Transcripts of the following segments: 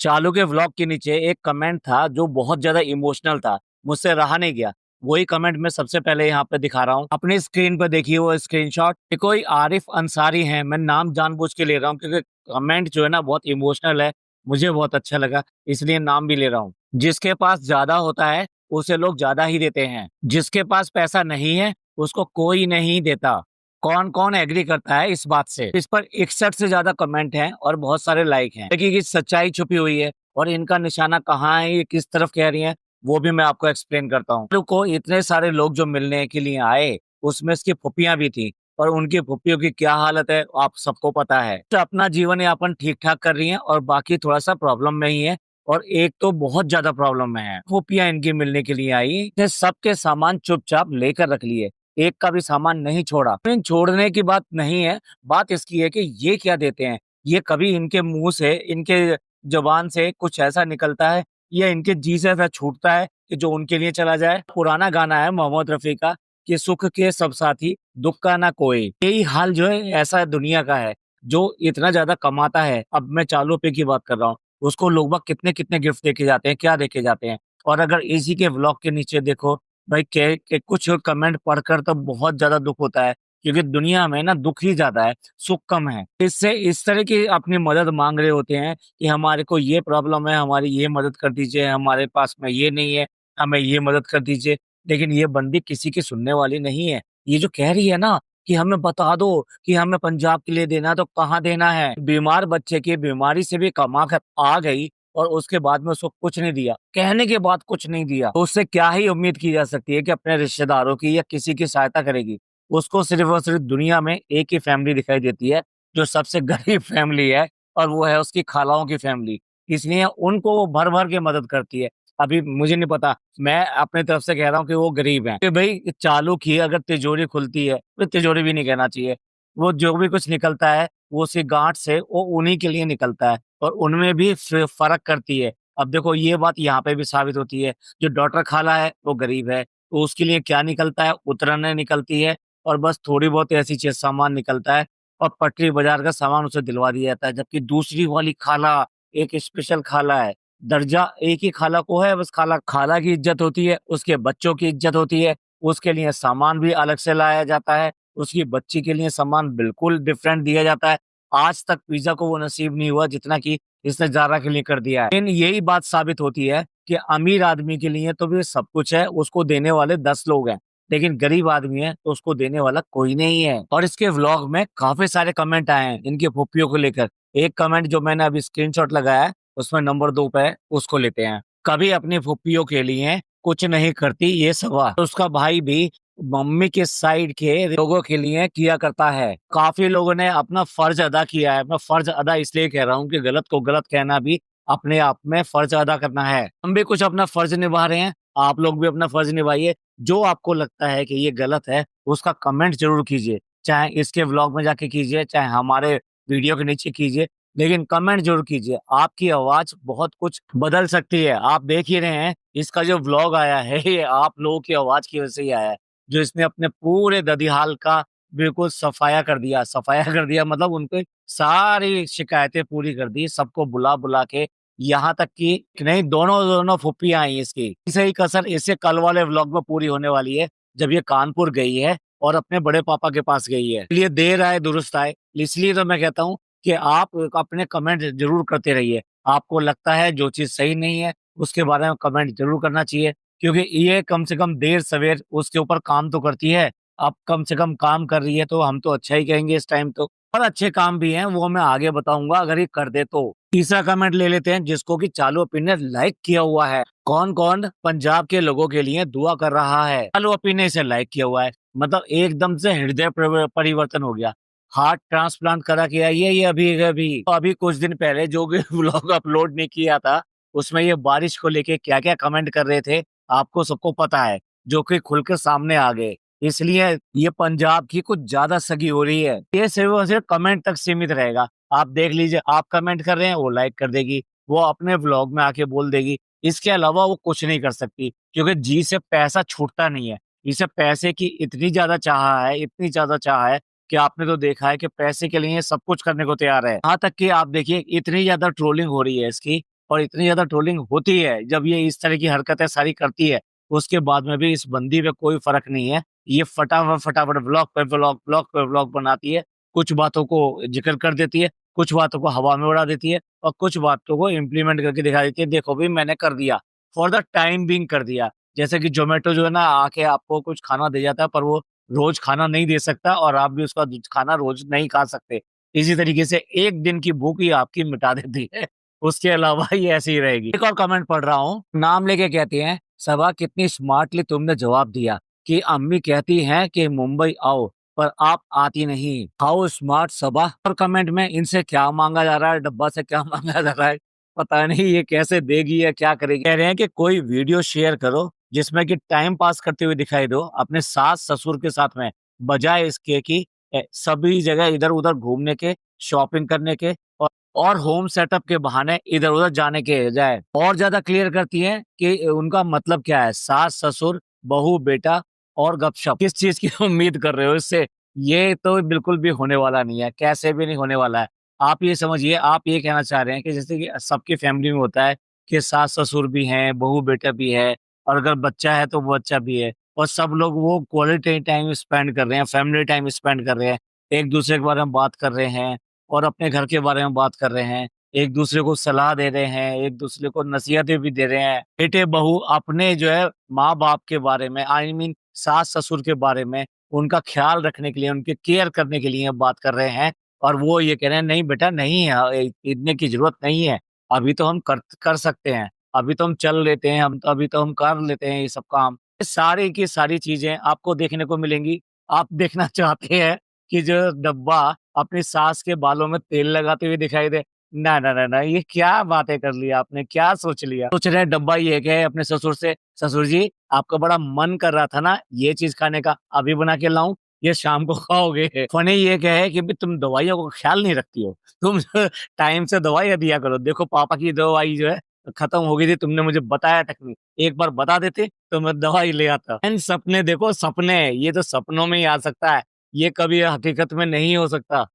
चालू के व्लॉग के नीचे एक कमेंट था जो बहुत ज्यादा इमोशनल था, मुझसे रहा नहीं गया। वही कमेंट मैं सबसे पहले यहाँ पे दिखा रहा हूँ, अपनी स्क्रीन पर देखिए वो स्क्रीनशॉट। ये कोई आरिफ अंसारी है, मैं नाम जानबूझ के ले रहा हूँ क्योंकि कमेंट जो है ना बहुत इमोशनल है, मुझे बहुत अच्छा लगा, इसलिए नाम भी ले रहा हूँ। जिसके पास ज्यादा होता है उसे लोग ज्यादा ही देते हैं, जिसके पास पैसा नहीं है उसको कोई नहीं देता। कौन कौन एग्री करता है इस बात से? इस पर 61 से ज्यादा कमेंट हैं और बहुत सारे लाइक हैं। देखिए कि सच्चाई छुपी हुई है और इनका निशाना कहाँ है, ये किस तरफ कह रही हैं, वो भी मैं आपको एक्सप्लेन करता हूँ। को इतने सारे लोग जो मिलने के लिए आए, उसमें इसकी फुप्पियां भी थी और उनकी फुप्पियों की क्या हालत है आप सबको पता है। तो अपना जीवन यापन ठीक ठाक कर रही हैं और बाकी थोड़ा सा प्रॉब्लम में ही है, और एक तो बहुत ज्यादा प्रॉब्लम में है। फुप्पियां इनकी मिलने के लिए आई, इन्हें सबके सामान चुपचाप लेकर रख लिए, एक का भी सामान नहीं छोड़ा। लेकिन छोड़ने की बात नहीं है, बात इसकी है कि ये क्या देते हैं। ये कभी इनके मुंह से, इनके जुबान से कुछ ऐसा निकलता है या इनके जी से ऐसा छूटता है कि जो उनके लिए चला जाए। पुराना गाना है मोहम्मद रफी का कि सुख के सब साथी दुख का ना कोई। यही हाल जो है ऐसा दुनिया का है। जो इतना ज्यादा कमाता है, अब मैं चालू पे की बात कर रहा हूँ, उसको लोग बाग कितने कितने गिफ्ट देके जाते हैं, क्या देके जाते हैं। और अगर इसी के व्लॉग के नीचे देखो भाई के कुछ कमेंट पढ़कर तो बहुत ज्यादा दुख होता है, क्योंकि दुनिया में ना दुख ही ज्यादा है, सुख कम है। इससे इस तरह की अपनी मदद मांग रहे होते हैं कि हमारे को ये प्रॉब्लम है, हमारी ये मदद कर दीजिए, हमारे पास में ये नहीं है, हमें ये मदद कर दीजिए। लेकिन ये बंदी किसी की सुनने वाली नहीं है। ये जो कह रही है ना कि हमें बता दो कि हमें पंजाब के लिए देना है, तो कहाँ देना है? बीमार बच्चे की बीमारी से भी कमा कर आ गई और उसके बाद में उसको कुछ नहीं दिया, कहने के बाद कुछ नहीं दिया, तो उससे क्या ही उम्मीद की जा सकती है कि अपने रिश्तेदारों की या किसी की सहायता करेगी। उसको सिर्फ और सिर्फ दुनिया में एक ही फैमिली दिखाई देती है, जो सबसे गरीब फैमिली है, और वो है उसकी खालाओं की फैमिली। इसलिए उनको वो भर भर के मदद करती है। अभी मुझे नहीं पता, मैं अपने तरफ से कह रहा हूँ कि वो गरीब हैं कि भाई चालू की अगर तिजोरी खुलती है, तो तिजोरी भी नहीं कहना चाहिए, वो जो भी कुछ निकलता है वो उसी गांठ से वो उन्हीं के लिए निकलता है, और उनमें भी फर्क करती है। अब देखो ये बात यहाँ पे भी साबित होती है, जो डॉक्टर खाला है वो गरीब है, तो उसके लिए क्या निकलता है, उतरने निकलती है, और बस थोड़ी बहुत ऐसी चीज सामान निकलता है, और पटरी बाजार का सामान उसे दिलवा दिया जाता है। जबकि दूसरी वाली खाला एक स्पेशल खाला है, दर्जा एक ही खाला को है, बस खाला खाला की इज्जत होती है, उसके बच्चों की इज्जत होती है, उसके लिए सामान भी अलग से लाया जाता है, उसकी बच्ची के लिए सामान बिल्कुल डिफरेंट दिया जाता है। आज तक पिज्जा को वो नसीब नहीं हुआ जितना कि इसने जारा के लिए कर दिया है। लेकिन यही बात साबित होती है कि अमीर आदमी के लिए तो भी सब कुछ है, उसको देने वाले 10 लोग हैं, लेकिन गरीब आदमी है तो उसको देने वाला कोई नहीं है। और इसके व्लॉग में काफी सारे कमेंट आए हैं इनके फुप्पियों को लेकर। एक कमेंट जो मैंने अभी स्क्रीनशॉट लगाया है, उसमें नंबर 2 पे है, उसको लेते हैं। कभी अपनी फुप्पियों के लिए कुछ नहीं करती ये सवा, तो उसका भाई भी मम्मी के साइड के लोगों के लिए किया करता है। काफी लोगों ने अपना फर्ज अदा किया है। मैं फर्ज अदा इसलिए कह रहा हूँ कि गलत को गलत कहना भी अपने आप में फर्ज अदा करना है। हम भी कुछ अपना फर्ज निभा रहे हैं, आप लोग भी अपना फर्ज निभाइए। जो आपको लगता है कि ये गलत है उसका कमेंट जरूर कीजिए, चाहे इसके व्लॉग में जाके कीजिए, चाहे हमारे वीडियो के नीचे कीजिए, लेकिन कमेंट जरूर कीजिए। आपकी आवाज बहुत कुछ बदल सकती है। आप देख ही रहे हैं इसका जो व्लॉग आया है ये आप लोगों की आवाज की वजह से ही आया है, जो इसने अपने पूरे ददीहाल का बिल्कुल सफाया कर दिया। सफाया कर दिया मतलब उनके सारी शिकायतें पूरी कर दी, सबको बुला बुला के, यहाँ तक कि नहीं, दोनों दोनों फुप्पियां आई इसकी। इसे ही कसर इससे कल वाले व्लॉग में पूरी होने वाली है, जब ये कानपुर गई है और अपने बड़े पापा के पास गई है। इसलिए देर आए दुरुस्त आए, इसलिए तो मैं कहता हूँ कि आप अपने कमेंट जरूर करते रहिए। आपको लगता है जो चीज सही नहीं है उसके बारे में कमेंट जरूर करना चाहिए, क्योंकि ये कम से कम देर सवेर उसके ऊपर काम तो करती है। अब कम से कम काम कर रही है तो हम तो अच्छा ही कहेंगे इस टाइम तो। और अच्छे काम भी हैं, वो मैं आगे बताऊंगा अगर ये कर दे तो। तीसरा कमेंट ले लेते हैं जिसको कि चालू अपीन ने लाइक किया हुआ है। कौन कौन पंजाब के लोगों के लिए दुआ कर रहा है? चालू अपीन ने इसे लाइक किया हुआ है, मतलब एकदम से हृदय परिवर्तन हो गया। हार्ट ट्रांसप्लांट करा के आई है ये अभी अभी अभी कुछ दिन पहले जो भी व्लॉग अपलोड नहीं किया था, उसमें ये बारिश को लेके क्या क्या कमेंट कर रहे थे आपको सबको पता है, जो कि खुलकर सामने आ गए। इसलिए ये पंजाब की कुछ ज्यादा सगी हो रही है। ये सिर्फ और सिर्फ कमेंट तक सीमित रहेगा। आप देख लीजिए, आप कमेंट कर रहे हैं वो लाइक कर देगी, वो अपने व्लॉग में आके बोल देगी। इसके अलावा वो कुछ नहीं कर सकती, क्योंकि जी से पैसा छूटता नहीं है। इसे पैसे की इतनी ज्यादा चाह है, इतनी ज्यादा चाह है कि आपने तो देखा है कि पैसे के लिए सब कुछ करने को तैयार है। यहाँ तक कि आप देखिए इतनी ज्यादा ट्रोलिंग हो रही है इसकी और इतनी ज़्यादा ट्रोलिंग होती है, जब ये इस तरह की हरकतें सारी करती है, उसके बाद में भी इस बंदी पे कोई फ़र्क नहीं है। ये फटाफट व्लॉग पे व्लॉग, व्लॉग पे व्लॉग बनाती है, कुछ बातों को ज़िक्र कर देती है, कुछ बातों को हवा में उड़ा देती है और कुछ बातों को इम्प्लीमेंट करके दिखा देती है, देखो भई मैंने कर दिया, फॉर द टाइम बीइंग कर दिया। जैसे कि ज़ोमैटो जो है ना आके आपको कुछ खाना दे जाता है, पर वो रोज़ खाना नहीं दे सकता और आप भी उसका खाना रोज़ नहीं खा सकते। इसी तरीके से 1 दिन की भूख ही आपकी मिटा देती है, उसके अलावा ये ऐसे ही रहेगी। एक और कमेंट पढ़ रहा हूँ, नाम लेके कहती हैं, "सबा कितनी स्मार्टली तुमने जवाब दिया कि अम्मी कहती हैं कि मुंबई आओ, पर आप आती नहीं। हाउ स्मार्ट सबा।" और कमेंट में इनसे क्या माँगा जा रहा है, डब्बा से क्या माँगा जा रहा है, पता नहीं ये कैसे देगी या क्या करेगी। कह रहे हैं कि कोई वीडियो शेयर करो, जिसमें कि टाइम पास करते हुए दिखाई दो, अपने सास-ससुर के साथ में, बजाए इसके कि सभी जगह इधर-उधर घूमने के, शॉपिंग करने के और होम सेटअप के बहाने इधर-उधर जाने के बजाय। और ज़्यादा क्लियर करती हैं कि उनका मतलब क्या है, सास-ससुर, बहू-बेटा और गपशप। किस चीज़ की उम्मीद कर रहे हो इससे? ये तो बिल्कुल भी होने वाला नहीं है, कैसे भी नहीं होने वाला है। आप ये समझिए, आप ये कहना चाह रहे हैं कि जैसे कि सबकी फैमिली में होता है कि सास-ससुर भी हैं, बहू-बेटा भी है और अगर बच्चा है तो वो बच्चा भी है और सब लोग वो क्वालिटी टाइम स्पेंड कर रहे हैं, फैमिली टाइम स्पेंड कर रहे हैं, एक-दूसरे के बारे में बात कर रहे हैं और अपने घर के बारे में बात कर रहे हैं, एक-दूसरे को सलाह दे रहे हैं, एक-दूसरे को नसीहतें भी दे रहे हैं। बेटे-बहू अपने जो है माँ-बाप के बारे में आई मीन सास-ससुर के बारे में उनका ख़्याल रखने के लिए, उनकी केयर करने के लिए बात कर रहे हैं और वो ये कह रहे हैं नहीं बेटा नहीं है इतने की ज़रूरत नहीं है, अभी तो हम कर सकते हैं, अभी तो हम चल लेते हैं, अभी तो हम कर लेते हैं ये सब काम। ये सारी की सारी चीज़ें आपको देखने को मिलेंगी। आप देखना चाहते हैं कि जो डब्बा अपनी सास के बालों में तेल लगाते हुए दिखाई दे। ना, ना, ना, ना, ये क्या बातें कर ली आपने, क्या सोच लिया? सोच रहे हैं डब्बा ये कहे अपने ससुर से, "ससुर जी, आपका बड़ा मन कर रहा था ना ये चीज़ खाने का, अभी बना के लाऊँ? ये शाम को खाओगे।" फनी ये कहे कि भई तुम दवाइयों का ख़्याल नहीं रखती हो। तुम टाइम से दवाइयाँ दिया करो। देखो पापा की दवाई जो है खत्म हो गई थी, तुमने मुझे बताया तक नहीं। एक बार बता देते तो मैं दवाई ले आता। एंड सपने देखो सपने, ये तो सपनों में ही आ सकता है, ये कभी हकीकत में नहीं हो सकता।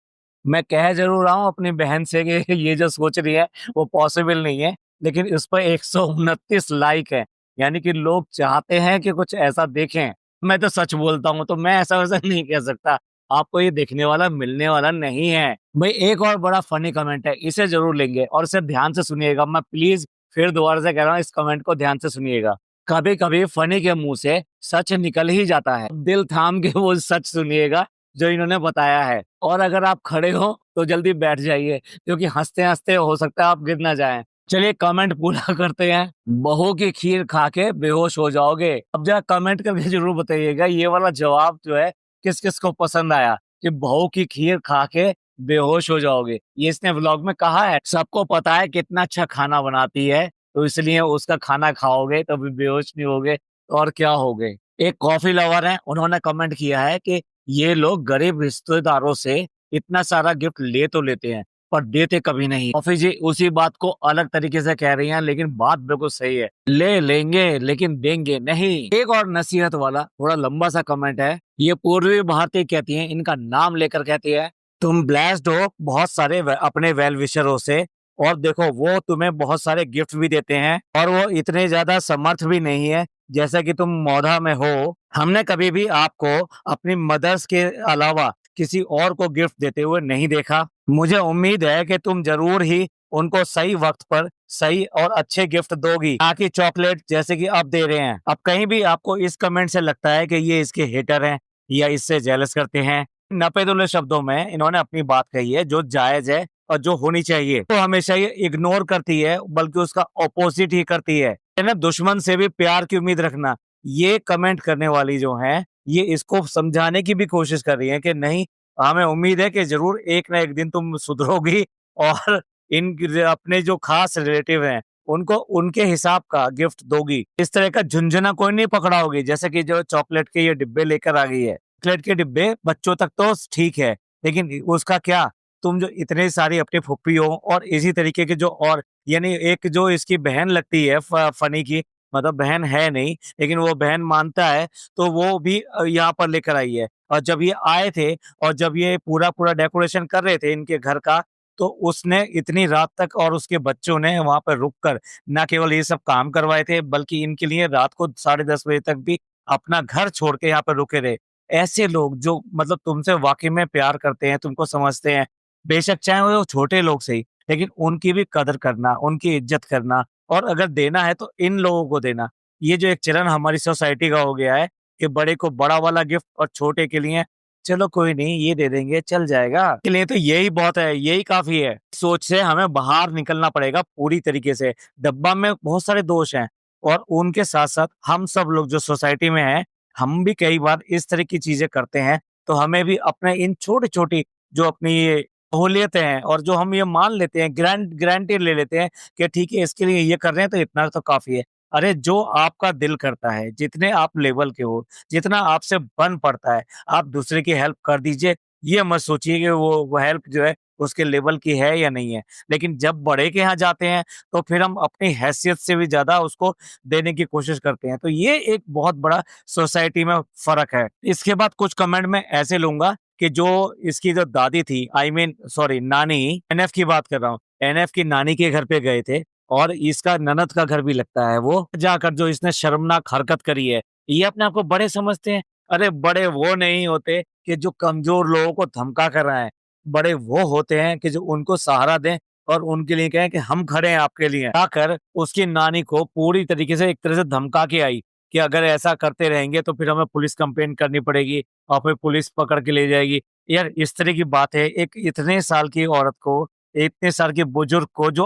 मैं कह ज़रूर रहा हूँ अपनी बहन से कि ये जो सोच रही है वो पॉसिबल नहीं है, लेकिन इस पर 129 लाइक हैं, यानी कि लोग चाहते हैं कि कुछ ऐसा देखें। मैं तो सच बोलता हूँ, तो मैं ऐसा-वैसा नहीं कह सकता। आपको ये देखने वाला मिलने वाला नहीं है। भई एक और बड़ा फ़नी कमेंट है, इसे ज़रूर लेंगे और इसे ध्यान से सुनिएगा। मैं प्लीज़ फिर दोबारा से कह रहा हूँ इस कमेंट को ध्यान से सुनिएगा। कभी-कभी फ़नी के मुँह से सच निकल ही जाता है। दिल थाम के वो सच सुनिएगा जो इन्होंने बताया है और अगर आप खड़े हो तो जल्दी बैठ जाइए क्योंकि हँसते-हँसते हो सकता है आप गिर ना जाएँ। चलिए कमेंट पूरा करते हैं। बहू की खीर खा के बेहोश हो जाओगे। अब ज़रा कमेंट करके ज़रूर बताइएगा ये वाला जवाब जो है किस-किस को पसंद आया कि बहू की खीर खा के बेहोश हो जाओगे। ये इसने व्लॉग में कहा है। सबको पता है कितना अच्छा खाना बनाती है, तो इसलिए उसका खाना खाओगे तो भी बेहोश नहीं होगे और क्या होगे। एक कॉफ़ी लवर हैं, उन्होंने कमेंट किया है कि ये लोग गरीब रिश्तेदारों से इतना सारा गिफ्ट ले तो लेते हैं, पर देते कभी नहीं। कॉफ़ी जी उसी बात को अलग तरीके से कह रही हैं, लेकिन बात बिल्कुल सही है। ले लेंगे लेकिन देंगे नहीं। एक और नसीहत वाला थोड़ा लंबा सा कमेंट है। ये पूर्वी भारतीय कहती हैं, इनका नाम लेकर कहती है, तुम ब्लेस्ड हो बहुत सारे अपने वेल विशरों से और देखो वो तुम्हें बहुत सारे गिफ्ट भी देते हैं और वो इतने ज्यादा समर्थ भी नहीं है जैसा कि तुम मौधा में हो। हमने कभी भी आपको अपनी मदर्स के अलावा किसी और को गिफ्ट देते हुए नहीं देखा। मुझे उम्मीद है कि तुम जरूर ही उनको सही वक्त पर सही और अच्छे गिफ्ट दोगी, ना कि चॉकलेट जैसे कि अब दे रहे हैं। अब कहीं भी आपको इस कमेंट से लगता है कि ये इसके हेटर हैं या इससे जेलस करते हैं, नपे-तुले शब्दों में इन्होंने अपनी बात कही है जो जायज है और जो होनी चाहिए। तो हमेशा ये इग्नोर करती है बल्कि उसका ऑपोजिट ही करती है। ना दुश्मन से भी प्यार की उम्मीद रखना। ये कमेंट करने वाली जो हैं, ये इसको समझाने की भी कोशिश कर रही हैं कि नहीं, हमें उम्मीद है कि ज़रूर एक ना एक दिन तुम सुधरोगी और इन अपने जो खास रिलेटिव हैं, उनको उनके हिसाब का गिफ्ट दोगी। इस तरह का झुनझुना कोई नहीं पकड़ाओगी, जैसे कि जो चॉकलेट के ये डिब्बे लेकर आ गई है। चॉकलेट के डिब्बे बच्चों तक तो ठीक है, लेकिन उसका क्या? तुम जो इतने सारी अपनी फूफी हो और इसी तरीके के जो और यानी एक जो इसकी बहन लगती है फनी की, मतलब बहन है नहीं, लेकिन वो बहन मानता है, तो वो भी यहाँ पर लेकर आई है। और जब ये आए थे और जब ये पूरा-पूरा डेकोरेशन कर रहे थे इनके घर का, तो उसने इतनी रात तक और उसके बच्चों ने वहाँ पर रुक कर ना केवल ये सब काम करवाए थे, बल्कि इनके लिए रात को 10:30 बजे तक भी अपना घर छोड़ के यहाँ पे रुके रहे। ऐसे लोग जो मतलब तुमसे वाक़ई में प्यार करते हैं, तुमको समझते हैं, बेशक चाहे वो छोटे लोग सही, लेकिन उनकी भी कदर करना, उनकी इज़्ज़त करना और अगर देना है तो इन लोगों को देना। ये जो एक चलन हमारी सोसाइटी का हो गया है कि बड़े को बड़ा वाला गिफ्ट और छोटे के लिए चलो कोई नहीं ये दे देंगे चल जाएगा, के लिए तो यही बहुत है, यही काफ़ी है। सोच से हमें बाहर निकलना पड़ेगा पूरी तरीके से। डब्बा में बहुत सारे दोष हैं और उनके साथ-साथ हम सब लोग जो सोसाइटी में हैं, हम भी कई बार इस तरह की चीज़ें करते हैं, तो हमें भी अपने इन छोटी-छोटी जो अपनी ये सहूलियतें हैं और जो हम ये मान लेते हैं ग्रांटेड ले लेते हैं कि ठीक है इसके लिए ये कर रहे हैं तो इतना तो काफ़ी है। अरे जो आपका दिल करता है, जितने आप लेवल के हो, जितना आपसे बन पड़ता है, आप दूसरे की हेल्प कर दीजिए। ये मत सोचिए कि वो हेल्प जो है उसके लेवल की है या नहीं है। लेकिन जब बड़े के यहाँ जाते हैं, तो फिर हम अपनी हैसियत से भी ज़्यादा उसको देने की कोशिश करते हैं। तो ये एक बहुत बड़ा सोसाइटी में फ़र्क है। इसके बाद कुछ कमेंट मैं ऐसे लूँगा कि जो इसकी जो दादी थी आई मीन सॉरी नानी, एनएफ की बात कर रहा हूँ। एनएफ की नानी के घर पे गए थे और इसका ननद का घर भी लगता है वो। जाकर जो इसने शर्मनाक हरकत करी है, ये अपने आप को बड़े समझते हैं। अरे बड़े वो नहीं होते कि जो कमज़ोर लोगों को धमका कर रहे हैं। बड़े वो होते हैं कि जो उनको सहारा दें और उनके लिए कहें कि हम खड़े हैं आपके लिए। जाकर उसकी नानी को पूरी तरीके से एक तरह से धमका के आई कि अगर ऐसा करते रहेंगे तो फिर हमें पुलिस कंप्लेंट करनी पड़ेगी और फिर पुलिस पकड़ के ले जाएगी। यार इस तरह की बात है, एक इतने साल की औरत को, इतने साल के बुजुर्ग को जो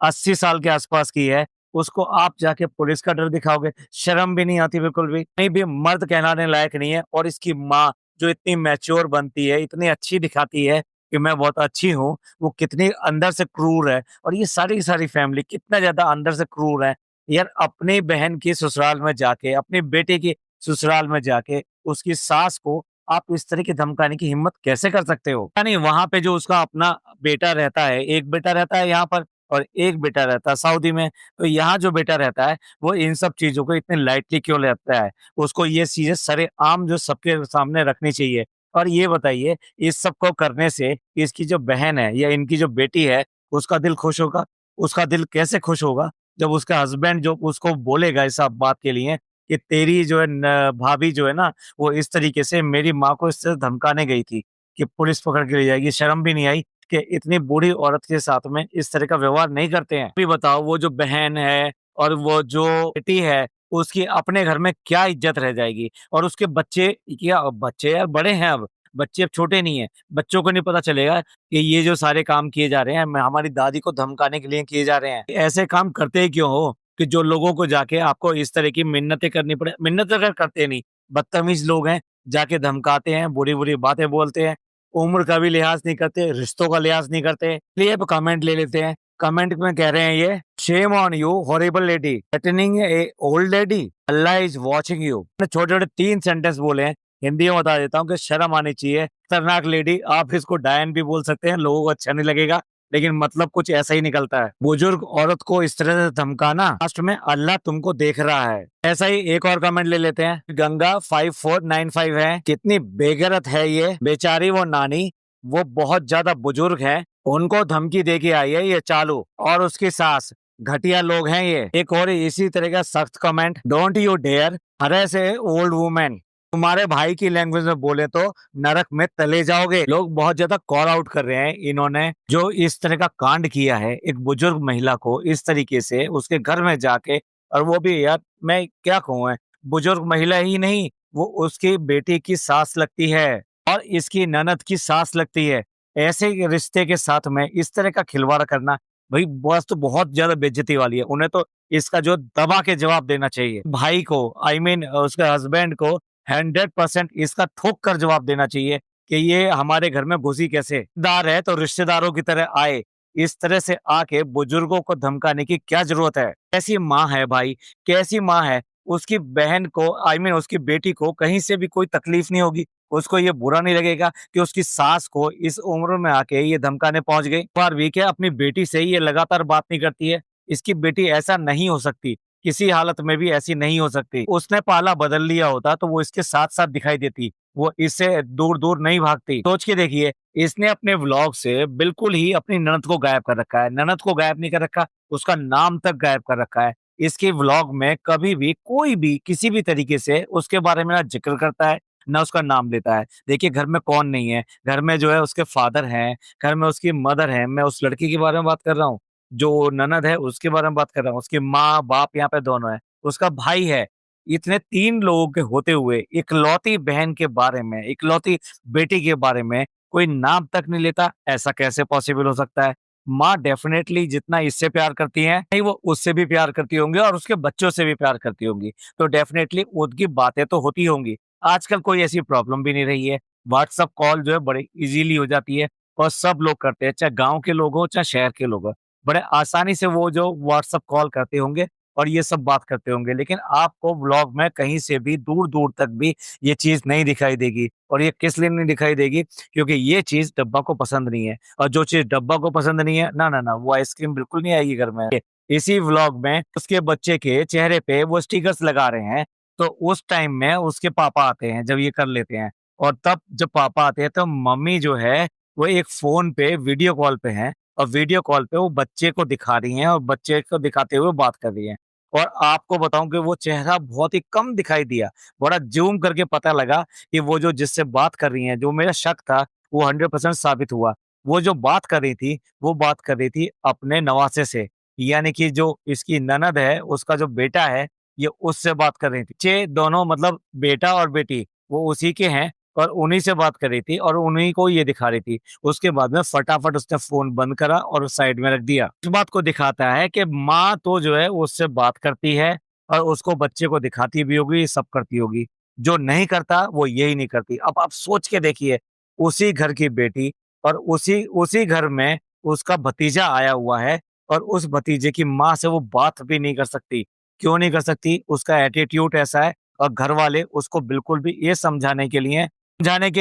80 साल के आसपास की है, उसको आप जाके पुलिस का डर दिखाओगे? शर्म भी नहीं आती बिल्कुल भी? कहीं भी मर्द कहलाने लायक नहीं है और इसकी माँ जो इतनी मैच्योर बनती है, इतनी अच्छी दिखाती है कि मैं बहुत अच्छी हूँ, वो कितनी अंदर से क्रूर है और ये सारी की सारी फैमिली कितना ज़्यादा अंदर से क्रूर है। यार अपनी बहन की ससुराल में जाके, अपनी बेटे की ससुराल में जाके, उसकी सास को आप इस तरह की धमकाने की हिम्मत कैसे कर सकते हो? यानी वहाँ पे जो उसका अपना बेटा रहता है, एक बेटा रहता है यहाँ पर और एक बेटा रहता है सऊदी में। तो यहाँ जो बेटा रहता है, वो इन सब चीज़ों को इतने लाइटली क्यों लेता है? उसको ये चीज़ें सरेआम जो सबके सामने रखनी चाहिए। और ये बताइए, इस सब को करने से इसकी जो बहन है या इनकी जो बेटी है, उसका दिल खुश होगा? उसका दिल कैसे खुश होगा? जब उसका हस्बैंड जो उसको बोलेगा इस सब बात के लिए कि तेरी जो है न भाभी जो है ना, वो इस तरीके से मेरी माँ को इस तरह धमकाने गई थी कि पुलिस पकड़ के ले जाएगी। शर्म भी नहीं आई कि इतनी बूढ़ी औरत के साथ में इस तरह का व्यवहार नहीं करते हैं। अभी बताओ वो जो बहन है और वो जो बेटी है, उसकी अपने घर में क्या इज़्ज़त रह जाएगी? और उसके बच्चे क्या बच्चे यार बड़े हैं अब, बच्चे अब छोटे नहीं हैं। बच्चों को नहीं पता चलेगा कि ये जो सारे काम किए जा रहे हैं, हमारी दादी को धमकाने के लिए किए जा रहे हैं। ऐसे काम करते ही क्यों हो कि जो लोगों को जाके आपको इस तरह की मिन्नतें करनी पड़े? मिन्नत अगर करते नहीं, बदतमीज़ लोग हैं, जाके धमकाते हैं, बुरी-बुरी बातें बोलते हैं, उम्र का भी लिहाज़ नहीं करते, रिश्तों का लिहाज़ नहीं करते। चलिए अब कमेंट ले लेते हैं। कमेंट में कह रहे हैं ये, shame on you horrible lady threatening A old lady, Allah is watching you. छोटे-छोटे 3 सेंटेंस बोले हैं। हिंदी में बता देता हूँ कि शर्म आनी चाहिए। खतरनाक लेडी, आप इसको डायन भी बोल सकते हैं, लोगों को अच्छा नहीं लगेगा, लेकिन मतलब कुछ ऐसा ही निकलता है। बुजुर्ग औरत को इस तरह से धमकाना, लास्ट में अल्लाह तुमको देख रहा है। ऐसा ही एक और कमेंट ले लेते हैं। गंगा 5495 है, कितनी बेगैरत है ये बेचारी वो नानी, वो बहुत ज्यादा बुजुर्ग है, उनको धमकी दे के आई है ये चालू और उसकी सास, घटिया लोग हैं ये। एक और इसी तरह का सख्त कमेंट, डोंट यू डेयर हरेस ए ओल्ड वुमेन, तुम्हारे भाई की लैंग्वेज में बोले तो नरक में तले जाओगे। लोग बहुत ज्यादा कॉल आउट कर रहे हैं इन्होंने जो इस तरह का कांड किया है, एक बुजुर्ग महिला को इस तरीके से उसके घर में जाके, और वो भी यार मैं क्या कहूँ है, बुजुर्ग महिला ही नहीं, वो उसकी बेटी की सास लगती है और इसकी ननद की सास लगती है। ऐसे रिश्ते के साथ में इस तरह का खिलवाड़ करना भाई बस तो बहुत ज्यादा बेइज्जती वाली है। उन्हें तो इसका जो दबा के जवाब देना चाहिए भाई को, आई मीन उसके हस्बैंड को 100% इसका ठोक कर जवाब देना चाहिए कि ये हमारे घर में घुसी कैसे। रिश्तेदार है तो रिश्तेदारों की तरह आए, इस तरह से आके बुजुर्गों को धमकाने की क्या जरूरत है? कैसी माँ है भाई, कैसी माँ है? उसकी बहन को आई मीन उसकी बेटी को कहीं से भी कोई तकलीफ नहीं होगी, उसको ये बुरा नहीं लगेगा कि उसकी सास को इस उम्र में आके ये धमकाने पहुंच गई। बार भी क्या अपनी बेटी से ये लगातार बात नहीं करती है? इसकी बेटी ऐसा नहीं हो सकती, किसी हालत में भी ऐसी नहीं हो सकती। उसने पाला बदल लिया होता तो वो इसके साथ-साथ दिखाई देती, वो इससे दूर-दूर नहीं भागती। सोच के देखिए, इसने अपने व्लॉग से बिल्कुल ही अपनी ननद को गायब कर रखा है। ननद को गायब नहीं कर रखा, उसका नाम तक गायब कर रखा है। इसके व्लॉग में कभी भी कोई भी किसी भी तरीके से उसके बारे में ना ज़िक्र करता है, ना उसका नाम लेता है। देखिए घर में कौन नहीं है, घर में जो है उसके फादर हैं, घर में उसकी मदर है, मैं उस लड़की के बारे में बात कर रहा हूँ, जो ननद है उसके बारे में बात कर रहा हूँ, उसकी माँ-बाप यहाँ पे दोनों हैं, उसका भाई है। इतने 3 लोगों के होते हुए इकलौती बहन के बारे में, इकलौती बेटी के बारे में कोई नाम तक नहीं लेता, ऐसा कैसे पॉसिबल हो सकता है? माँ डेफ़िनेटली जितना इससे प्यार करती हैं, नहीं वो उससे भी प्यार करती होंगी और उसके बच्चों से भी प्यार करती होंगी। तो डेफ़िनेटली उनकी बातें तो होती होंगी। आजकल कोई ऐसी प्रॉब्लम भी नहीं रही है। व्हाट्सएप कॉल जो है बड़ी ईज़िली हो जाती है और सब लोग करते हैं, चाहे गाँव के लोग हों, चाहे शहर के लोग हों। बड़े आसानी से वो जो व्हाट्सएप कॉल करते होंगे और ये सब बात करते होंगे। लेकिन आपको व्लॉग में कहीं से भी दूर-दूर तक भी ये चीज़ नहीं दिखाई देगी और ये किस लिए नहीं दिखाई देगी? क्योंकि ये चीज़ डब्बा को पसंद नहीं है और जो चीज़ डब्बा को पसंद नहीं है, ना, ना, ना, वो आइसक्रीम बिल्कुल नहीं आएगी घर में। इसी व्लॉग में उसके बच्चे के चेहरे पे वो स्टिकर्स लगा रहे हैं, तो उस टाइम में उसके पापा आते हैं, जब ये कर लेते हैं और तब जब पापा आते हैं, तो मम्मी जो है, वो एक फ़ोन पे वीडियो कॉल पे हैं और वीडियो कॉल पे वो बच्चे को दिखा रही हैं और बच्चे को दिखाते हुए बात कर रही हैं। और आपको बताऊँ कि वो चेहरा बहुत ही कम दिखाई दिया, बड़ा ज़ूम करके पता लगा कि वो जो जिससे बात कर रही हैं, जो मेरा शक था, वो 100% साबित हुआ। वो जो बात कर रही थी, वो बात कर रही थी अपने नवासे से, यानी कि जो इसकी ननद है, उसका जो बेटा है, ये उससे बात कर रही थी। बच्चे दोनों मतलब बेटा और बेटी, वो उसी के हैं और उन्हीं से बात कर रही थी और उन्हीं को ये दिखा रही थी। उसके बाद में फटाफट उसने फ़ोन बंद करा और साइड में रख दिया। इस बात को दिखाता है कि माँ तो जो है उससे बात करती है और उसको बच्चे को दिखाती भी होगी, सब करती होगी। जो नहीं करता वो यही नहीं करती। अब आप सोच के देखिए, उसी घर की बेटी और उसी उसी घर में उसका भतीजा आया हुआ है और उस भतीजे की माँ से वो बात भी नहीं कर सकती। क्यों नहीं कर सकती? उसका एटीट्यूड ऐसा है और घरवाले उसको बिल्कुल भी ये समझाने के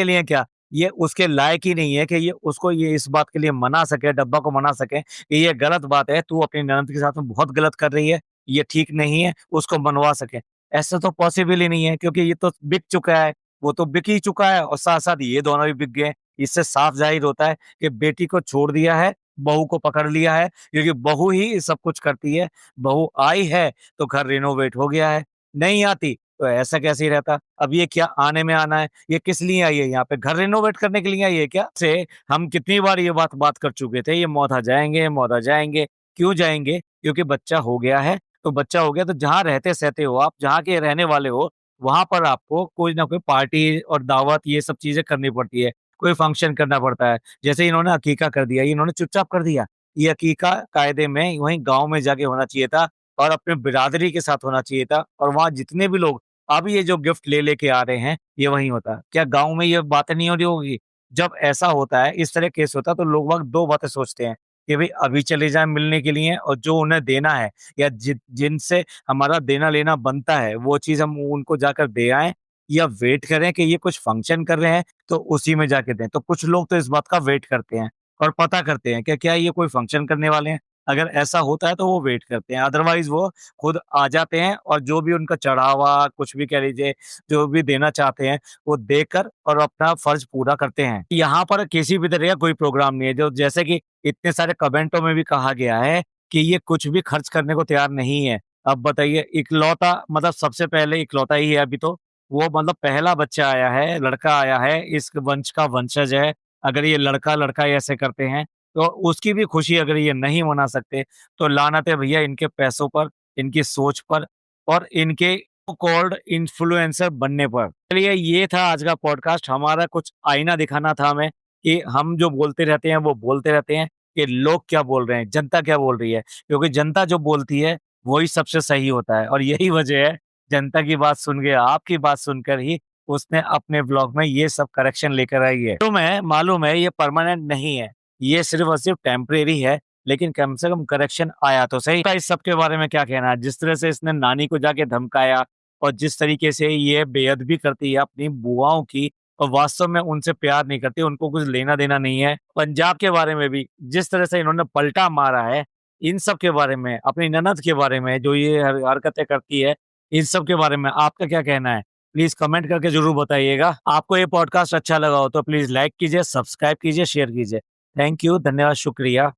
लिए क्या, ये उसके लायक ही नहीं है कि ये उसको ये इस बात के लिए मना सके, डब्बा को मना सके कि ये गलत बात है, तू अपनी ननद के साथ में बहुत गलत कर रही है, ये ठीक नहीं है, उसको मनवा सके। ऐसा तो पॉसिबल ही नहीं है क्योंकि ये तो बिक चुका है, वो तो बिक ही चुका है और साथ-साथ ये दोनों भी बिक गए। इससे साफ ज़ाहिर होता है कि बेटी को छोड़ दिया है, बहू को पकड़ लिया है क्योंकि बहू ही सब कुछ करती है। बहू आई है तो घर रिनोवेट हो गया है, नहीं आती तो ऐसा कैसे ही रहता। अब ये क्या आने में आना है, ये किस लिए आई है यहाँ पे? घर रिनोवेट करने के लिए आई है क्या? से हम कितनी बार ये बात बात कर चुके थे, ये मौधा जाएँगे, मौधा जाएँगे। क्यों जाएँगे? क्योंकि बच्चा हो गया है, तो बच्चा हो गया तो जहाँ रहते-सहते हो आप, जहाँ के रहने वाले हो, वहाँ पर आपको कोई ना कोई पार्टी और दावत ये सब चीज़ें करनी पड़ती है। कोई फंक्शन करना पड़ता है। जैसे इन्होंने अकीका कर दिया, इन्होंने चुपचाप कर दिया। ये अकीका कायदे में वहीं गाँव में जाके होना चाहिए था और अपने बिरादरी के साथ होना चाहिए था और वहाँ जितने भी लोग अब ये जो गिफ्ट ले लेके आ रहे हैं, ये वहीं होता। क्या गाँव में ये बातें नहीं हो रही होगी? जब ऐसा होता है, इस तरह केस होता है तो लोग बाग 2 बातें सोचते हैं कि भई अभी चले जाएँ मिलने के लिए और जो उन्हें देना है या जिनसे हमारा देना-लेना बनता है, वो चीज़ हम उनको जाकर दे आएँ या वेट करें कि ये कुछ फंक्शन कर रहे हैं, तो उसी में जाके दें। तो कुछ लोग तो इस बात का वेट करते हैं और पता करते हैं कि क्या ये कोई फंक्शन करने वाले हैं? अगर ऐसा होता है तो वो वेट करते हैं, अदरवाइज़ वो खुद आ जाते हैं और जो भी उनका चढ़ावा, कुछ भी कह लीजिए, जो भी देना चाहते हैं, वो देकर और अपना फ़र्ज़ पूरा करते हैं। यहाँ पर किसी भी तरह का कोई प्रोग्राम नहीं है, जो जैसे कि इतने सारे कमेंटों में भी कहा गया है कि ये कुछ भी खर्च करने को तैयार नहीं है। अब बताइए इकलौता मतलब सबसे पहले इकलौता ही है अभी तो, वो मतलब पहला बच्चा आया है, लड़का आया है, इस वंश का वंशज है। अगर ये लड़का-लड़का ऐसे करते हैं, तो उसकी भी खुशी अगर ये नहीं मना सकते, तो लानत है भैया इनके पैसों पर, इनकी सोच पर और इनके सो कॉल्ड इन्फ्लुएंसर बनने पर। चलिए ये था आज का पॉडकास्ट, हमारा कुछ आईना दिखाना था हमें कि हम जो बोलते रहते हैं, वो बोलते रहते हैं कि लोग क्या बोल रहे हैं, जनता क्या बोल रही है। क्योंकि जनता जो बोलती है, वही सबसे सही होता है और यही वजह है जनता की बात सुन के, आपकी बात सुनकर ही उसने अपने ब्लॉग में ये सब करेक्शन लेकर आई है। मालूम है ये परमानेंट नहीं है, ये सिर्फ़ और सिर्फ़ टेम्परेरी है, लेकिन कम से कम करेक्शन आया तो सही। इस सब के बारे में क्या कहना है? जिस तरह से इसने नानी को जाके धमकाया और जिस तरीके से ये बेअदबी करती है अपनी बुआओं की और वास्तव में उनसे प्यार नहीं करती, उनको कुछ लेना-देना नहीं है। पंजाब के बारे में भी जिस तरह से इन्होंने पलटा मारा है, इन सब के बारे में, अपनी ननद के बारे में जो ये हरकतें करती है, इन सब के बारे में आपका क्या कहना है? प्लीज कमेंट करके जरूर बताइएगा। आपको ये पॉडकास्ट अच्छा लगा हो तो प्लीज लाइक कीजिए, सब्सक्राइब कीजिए, शेयर कीजिए। थैंक यू, धन्यवाद, शुक्रिया।